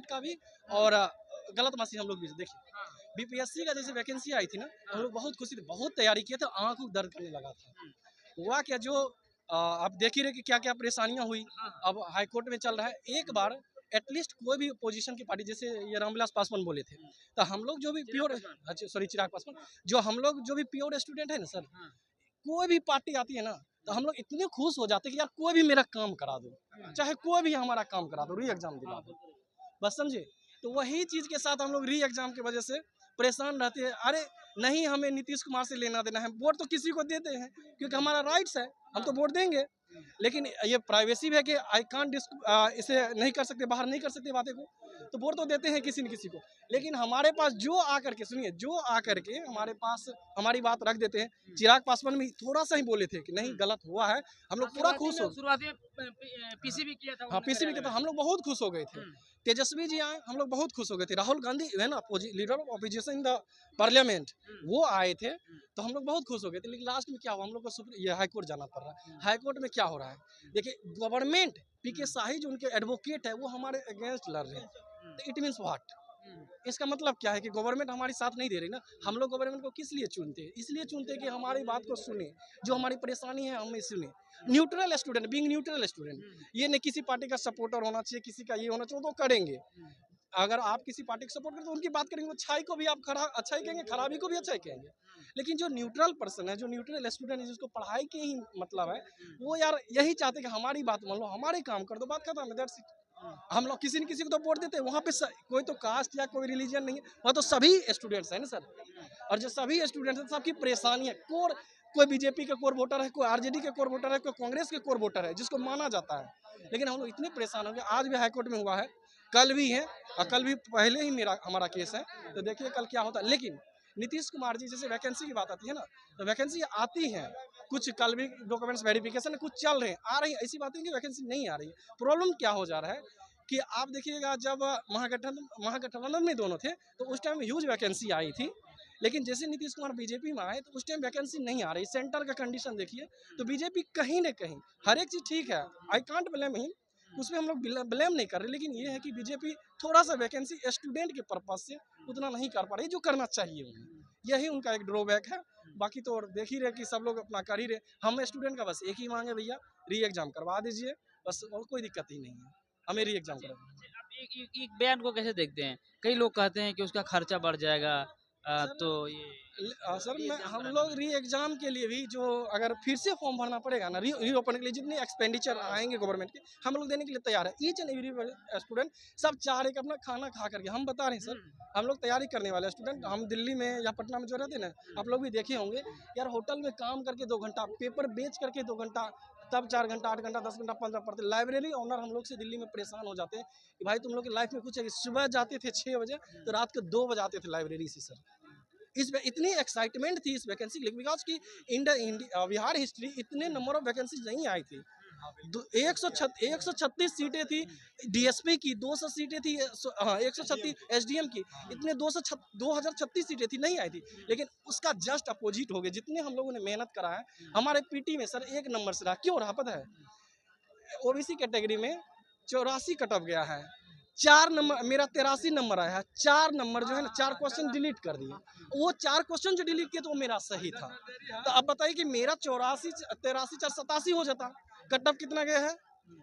का भी और गलत मैसेज हम लोग भी देखिए। बीपीएससी का जैसे वैकेंसी आई थी ना, हम लोग बहुत खुशी थे, बहुत तैयारी किए थे, आंखों दर्द करने लगा था। हुआ क्या, जो आप देख ही रहे कि क्या क्या परेशानियां हुई। अब हाईकोर्ट में चल रहा है, एक बार एटलीस्ट कोई भी पोजीशन की पार्टी, जैसे ये रामविलास पासवान बोले थे, तो हम लोग जो भी प्योर, सॉरी चिराग पासवान, जो हम लोग जो भी प्योर स्टूडेंट है ना सर, कोई भी पार्टी आती है ना तो हम लोग इतने खुश हो जाते हैं कि यार कोई भी मेरा काम करा दो, चाहे कोई भी हमारा काम करा दो, री एग्जाम दिला दो, बस समझे। तो वही चीज के साथ हम लोग री एग्जाम की वजह से परेशान रहते हैं। अरे नहीं, हमें नीतीश कुमार से लेना देना है, वोट तो किसी को देते हैं क्योंकि हमारा राइट्स है, हम तो वोट देंगे। लेकिन ये प्राइवेसी भी है कि आई कांट इसे नहीं कर सकते, बाहर नहीं कर सकते बातें को, तो वोट तो देते हैं किसी न किसी को। लेकिन हमारे पास जो आकर के, सुनिए, जो आकर के हमारे पास हमारी बात रख देते हैं। चिराग पासवान भी थोड़ा सा ही बोले थे कि नहीं गलत हुआ है, हम लोग पूरा खुश हो, शुरुआत में पीसीबी किया था, हाँ पीसीबी के, तो हम लोग बहुत खुश हो गए थे। तेजस्वी जी आए, हम लोग बहुत खुश हो गए थे। राहुल गांधी ना leader of opposition in the parliament, वो आए थे, तो हम लोग बहुत खुश हो गए थे। लेकिन लास्ट में क्या हुआ, हम लोग को ये हाईकोर्ट जाना पड़ रहा है। हाईकोर्ट में क्या हो रहा है, देखिए गवर्नमेंट, पीके शाही जो उनके एडवोकेट है, वो हमारे अगेंस्ट लड़ रहे हैं। तो इट मीन्स व्हाट, इसका मतलब क्या है कि गवर्नमेंट हमारी साथ नहीं दे रही ना। हम लोग गवर्नमेंट को किस लिए चुनते हैं, इसलिए चुनते हैं कि हमारी बात को सुने, जो हमारी परेशानी है हमें सुने। Neutral student, being neutral student, ये नहीं किसी पार्टी का सपोर्टर होना चाहिए, किसी का ये होना चाहिए, तो करेंगे। अगर आप किसी पार्टी को सपोर्ट करें तो उनकी बात करेंगे, अच्छाई को भी आप अच्छा ही कहेंगे, खराबी को भी अच्छा ही कहेंगे। लेकिन जो न्यूट्रल पर्सन है, जो न्यूट्रल स्टूडेंट है, जिसको पढ़ाई के ही मतलब है, वो यार यही चाहते कि हमारी बात मान लो, हमारे काम कर दो, बात खत्म है, दैट्स इट। हम लोग किसी न किसी को तो वोट देते हैं, वहाँ पे कोई तो कास्ट या कोई रिलीजन नहीं है, वहाँ तो सभी स्टूडेंट्स हैं ना सर। और जो सभी स्टूडेंट्स हैं, सबकी परेशानी है। कोई बीजेपी का कोर वोटर है, कोई आरजेडी का कोर वोटर है, कोई कांग्रेस के कोर वोटर है, जिसको माना जाता है। लेकिन हम लोग इतने परेशान हो गए, आज भी हाईकोर्ट में हुआ है, कल भी है, और कल भी पहले ही हमारा केस है, तो देखिए कल क्या होता है। लेकिन नीतीश कुमार जी, जैसे वैकेंसी की बात आती है ना, तो वैकेंसी आती है, कुछ कल भी डॉक्यूमेंट्स वेरिफिकेशन कुछ चल रहे हैं, आ रही है, ऐसी बात है कि वैकेंसी नहीं आ रही है। प्रॉब्लम क्या हो जा रहा है कि आप देखिएगा, जब महागठबंधन में दोनों थे, तो उस टाइम ह्यूज वैकेंसी आई थी। लेकिन जैसे नीतीश कुमार बीजेपी में आए, तो उस टाइम वैकेंसी नहीं आ रही। सेंटर का कंडीशन देखिए, तो बीजेपी कहीं ना कहीं, हर एक चीज़ ठीक है, आई कांट ब्लेम हिम, उसमें हम लोग ब्लेम नहीं कर रहे। लेकिन ये है कि बीजेपी थोड़ा सा वैकेंसी स्टूडेंट के पर्पज से उतना नहीं कर पा रही जो करना चाहिए उन्हें, यही उनका एक ड्रॉबैक है। बाकी तो देख ही रहे कि सब लोग अपना कर ही रहे। हम स्टूडेंट का बस एक ही मांगे, भैया री एग्जाम करवा दीजिए, बस, और कोई दिक्कत ही नहीं है, हमें री एग्जाम करवा। आप एक बयान को कैसे देखते हैं? कई लोग कहते हैं कि उसका खर्चा बढ़ जाएगा, तो ये सर हम लोग री एग्जाम के लिए भी, जो अगर फिर से फॉर्म भरना पड़ेगा ना, री ओपन के लिए जितने एक्सपेंडिचर आएंगे गवर्नमेंट के, हम लोग देने के लिए तैयार है। ईच एंड एवरी स्टूडेंट सब चाह रहे कि अपना खाना खा करके, हम बता रहे हैं सर, हम लोग तैयारी करने वाले स्टूडेंट, हम दिल्ली में या पटना में जो रहते हैं ना, आप लोग भी देखे होंगे यार, होटल में काम करके 2 घंटा, पेपर बेच करके 2 घंटा, तब 4 घंटा, 8 घंटा, 10 घंटा, 15 पढ़ते। लाइब्रेरी ओनर हम लोग से दिल्ली में परेशान हो जाते हैं कि भाई तुम लोग की लाइफ में कुछ है कि सुबह जाते थे 6 बजे, तो रात को 2 बजे आते थे लाइब्रेरी से सर। इस इतनी एक्साइटमेंट थी इस वैकेंसी के लिए, बिकॉज की बिहार हिस्ट्री इतने नंबर ऑफ वैकेंसी नहीं आई थी। 136 सीटें थी डीएसपी की, 200 सीटें थी, हाँ 136 एसडीएम की, इतने 2036 सीटें थी, नहीं आई थी। लेकिन उसका जस्ट अपोजिट हो गया, जितने हम लोगों ने मेहनत करा है। हमारे पीटी में सर 1 नंबर से रहा, क्यों रहा पता है? ओबीसी कैटेगरी में 84 कट ऑफ गया है, 4 नंबर, मेरा 83 नंबर आया है, 4 नंबर जो है ना, 4 क्वेश्चन डिलीट कर दिए। वो 4 क्वेश्चन जो डिलीट किए तो वो मेरा सही था। तो अब बताइए कि मेरा 84, 83, 4, 87 हो जाता। कट ऑफ कितना गया है?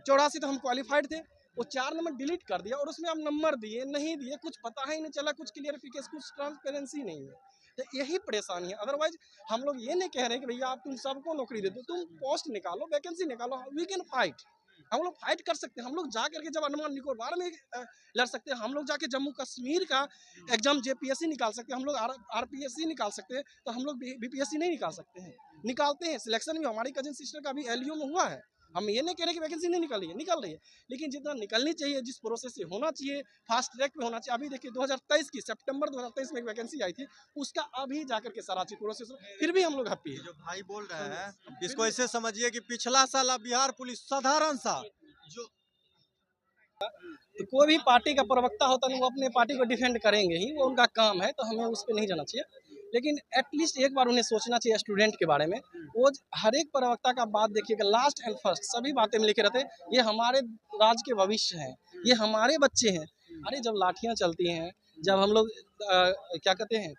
84, तो हम क्वालिफाइड थे। वो 4 नंबर डिलीट कर दिया, और उसमें आप नंबर दिए नहीं दिए, कुछ पता ही नहीं चला, कुछ क्लियरिफिकेशन, कुछ ट्रांसपेरेंसी नहीं है। तो यही परेशानी है। अदरवाइज हम लोग ये नहीं कह रहे कि भैया आप तुम सबको नौकरी दे दो, तुम पोस्ट निकालो, वैकेंसी निकालो, वी कैन फाइट, हम लोग फाइट कर सकते हैं। हम लोग जा करके जब अंडमान निकोबार में लड़ सकते हैं, हम लोग जाके जम्मू कश्मीर का एग्जाम जेपीएससी निकाल सकते हैं, हम लोग आरपीएससी निकाल सकते हैं, तो हम लोग बीपीएससी नहीं निकाल सकते हैं? निकालते हैं। सिलेक्शन भी हमारी कजिन सिस्टर का भी एलयू में हुआ है। हम ये नहीं कह रहे कि वैकेंसी नहीं निकल रही है, निकल रही है, लेकिन जितना निकलनी चाहिए, जिस प्रोसेस से होना चाहिए, फास्ट ट्रैक पे होना चाहिए। अभी देखिए 2023 की सितंबर 2023 में एक वैकेंसी आई थी, उसका अभी जाकर के सारा चीज प्रोसेस, फिर भी हम लोग हैप्पी है। जो भाई बोल रहे हैं, इसको ऐसे समझिए कि पिछला साल बिहार पुलिस साधारण सा जो, तो कोई भी पार्टी का प्रवक्ता होता है, वो अपने पार्टी को डिफेंड करेंगे ही, वो उनका काम है, तो हमें उस पर नहीं जाना चाहिए। लेकिन एटलीस्ट एक बार उन्हें सोचना चाहिए स्टूडेंट के बारे में। वो हर एक प्रवक्ता का बात देखिएगा, लास्ट एंड फर्स्ट सभी बातें में लिखे रहते हैं, ये हमारे राज्य के भविष्य हैं, ये हमारे बच्चे हैं, अरे जब लाठियां चलती हैं, जब हम लोग क्या कहते हैं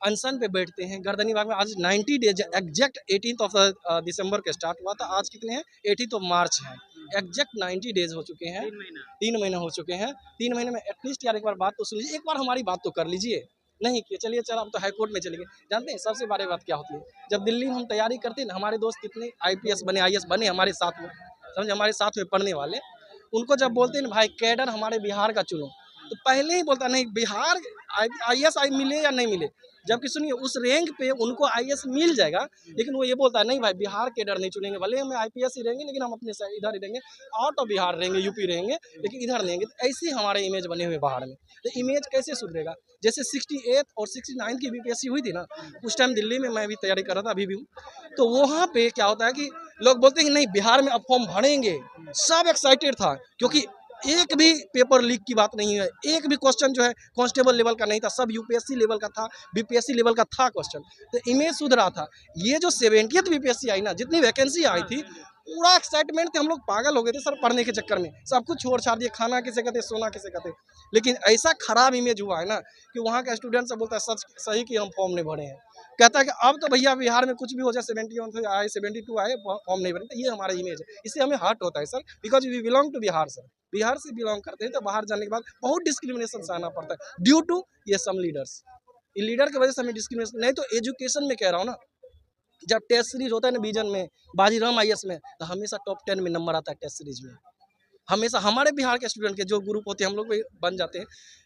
अनशन पे बैठते हैं गर्दनी बाग में, आज 90 डेज एग्जैक्ट 18 ऑफ दिसंबर के स्टार्ट हुआ था, आज कितने हैं 18 ऑफ मार्च है, एग्जैक्ट 90 डेज हो चुके हैं, 3 महीना हो चुके हैं। 3 महीने में एटलीस्ट यार एक बार बात तो सुन लीजिए, एक बार हमारी बात तो कर लीजिए। नहीं किए, चलिए चल अब तो हाई कोर्ट में चले गए। जानते हैं सबसे बड़ी बात क्या होती है, जब दिल्ली में हम तैयारी करते हैं ना, हमारे दोस्त कितने IPS बने IAS बने हमारे साथ में, समझे हमारे साथ में पढ़ने वाले, उनको जब बोलते हैं ना भाई कैडर हमारे बिहार का चुनो, तो पहले ही बोलता नहीं बिहार IAS मिले या नहीं मिले, जबकि सुनिए उस रैंक पे उनको IAS मिल जाएगा, लेकिन वो ये बोलता है नहीं भाई बिहार कैडर नहीं चुनेंगे, भले हम IPS ही रहेंगे लेकिन हम अपने इधर ही रहेंगे, आउट ऑफ बिहार रहेंगे, यूपी रहेंगे लेकिन इधर नहीं रहेंगे। तो ऐसे ही हमारे इमेज बने हुए बाहर में, तो इमेज कैसे सुधरेगा? जैसे 68 और 69 की BPSC हुई थी ना, उस टाइम दिल्ली में मैं भी तैयारी कर रहा था, अभी भी हूँ, तो वहाँ पे क्या होता है कि लोग बोलते हैं कि नहीं बिहार में अब फॉर्म भरेंगे, सब एक्साइटेड था क्योंकि एक भी पेपर लीक की बात नहीं है, एक भी क्वेश्चन जो है कांस्टेबल लेवल का नहीं था, सब UPSC लेवल का था, BPSC लेवल का था क्वेश्चन, तो इमेज सुधरा था। ये जो 70th BPSC आई ना, जितनी वैकेंसी आई थी पूरा एक्साइटमेंट थे, हम लोग पागल हो गए थे सर पढ़ने के चक्कर में, सब कुछ छोड़ छाड़ दिए, खाना किसे कहते सोना किसे कहते, लेकिन ऐसा खराब इमेज हुआ है ना कि वहाँ का स्टूडेंट सब बोलता है सच सही कि हम फॉर्म नहीं भरे हैं, कहता है कि अब तो भैया बिहार में कुछ भी हो जाए 71 आए 72 आए फॉर्म नहीं भरे, तो ये हमारा इमेज है, इससे हमें हर्ट होता है sir, because we belong to Bihar sir, Bihar से बिलोंग करते हैं, तो बाहर जाने के बाद बहुत डिस्क्रिमिनेशन सहना पड़ता है ड्यू टू ये सम लीडर्स, इन लीडर की वजह से हमें डिस्क्रिमिनेशन, नहीं तो एजुकेशन में कह रहा हूँ ना, जब टेस्ट सीरीज होता है ना विजन में, बाजीराम IAS में, तो हमेशा टॉप 10 में नंबर आता है टेस्ट सीरीज में, हमेशा हमारे बिहार के स्टूडेंट के जो ग्रुप होते हैं हम लोग भी बन जाते हैं,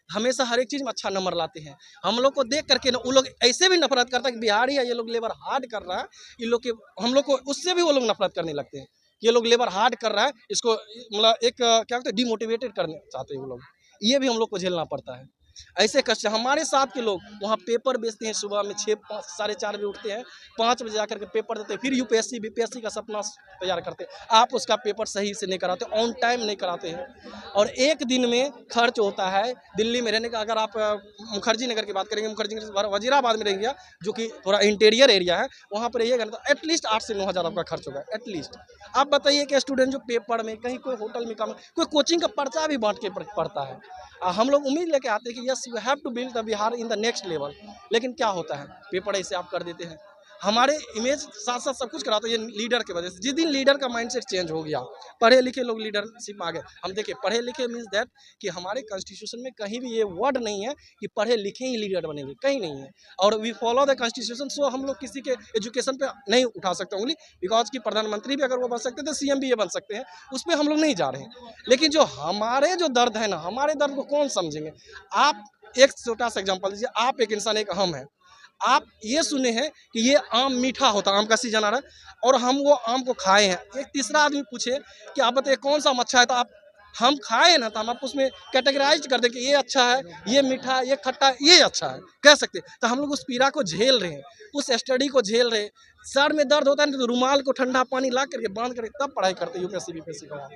हमेशा हर एक चीज़ में अच्छा नंबर लाते हैं। हम लोग को देख करके ना वो लोग ऐसे भी नफरत करता है कि बिहारी है ये लोग लेबर हार्ड कर रहा है, इन लोग के हम लोग को उससे भी वो लोग नफरत करने लगते हैं, ये लोग लेबर हार्ड कर रहा है, इसको मतलब एक क्या कहते हैं डिमोटिवेटेड करने चाहते हैं वो लोग, ये भी हम लोग को झेलना पड़ता है। ऐसे कष्ट हमारे साथ के लोग वहाँ पेपर बेचते हैं, सुबह में 6 साढ़े 4 बजे उठते हैं, 5 बजे जाकर के पेपर देते हैं, फिर UPSC BPSC का सपना तैयार करते हैं, आप उसका पेपर सही से नहीं कराते, ऑन टाइम नहीं कराते हैं, और एक दिन में खर्च होता है दिल्ली में रहने का, अगर आप मुखर्जी नगर की बात करेंगे, मुखर्जी नगर वजीराबाद में रहेंगे जो कि थोड़ा इंटीरियर एरिया है, वहाँ पर रहिएगा तो एटलीस्ट 8 से 9 हज़ार आपका खर्च होगा एटलीस्ट। आप बताइए कि स्टूडेंट जो पेपर में कहीं कोई होटल में काम, कोई कोचिंग का पर्चा भी बांट के पढ़ता है, हम लोग उम्मीद लेके आते हैं कि yes you have to build the Bihar in the next level, लेकिन क्या होता है पेपर ऐसे आप कर देते हैं, हमारे इमेज साथ साथ सब कुछ कराते हैं ये लीडर की वजह से। जिस दिन लीडर का माइंडसेट चेंज हो गया, पढ़े लिखे लोग लीडरशिप आ गए, हम देखिए पढ़े लिखे मीन्स दैट कि हमारे कॉन्स्टिट्यूशन में कहीं भी ये वर्ड नहीं है कि पढ़े लिखे ही लीडर बनेंगे, कहीं नहीं है, और वी फॉलो द कॉन्स्टिट्यूशन, सो हम लोग किसी के एजुकेशन पे नहीं उठा सकते उंगली, बिकॉज कि प्रधानमंत्री भी अगर वो बन सकते तो CM भी ये बन सकते हैं, उस पर हम लोग नहीं जा रहे हैं, लेकिन जो हमारे जो दर्द है ना, हमारे दर्द को कौन समझेंगे? आप एक छोटा सा एग्जाम्पल दीजिए, आप एक इंसान एक हम है, आप ये सुने हैं कि ये आम मीठा होता है, आम का सीजन आ रहा है और हम वो आम को खाए हैं, एक तीसरा आदमी पूछे कि आप बताइए कौन सा आम अच्छा है, तो आप हम खाए ना, तो हम आप उसमें कैटेगराइज कर दें कि ये अच्छा है, ये मीठा, ये खट्टा, ये अच्छा है, कह सकते हैं। तो हम लोग उस पीड़ा को झेल रहे हैं, उस स्टडी को झेल रहे हैं, सर में दर्द होता है तो रुमाल को ठंडा पानी ला करके बांध करके तब पढ़ाई करते हैं UPSC BPSC का।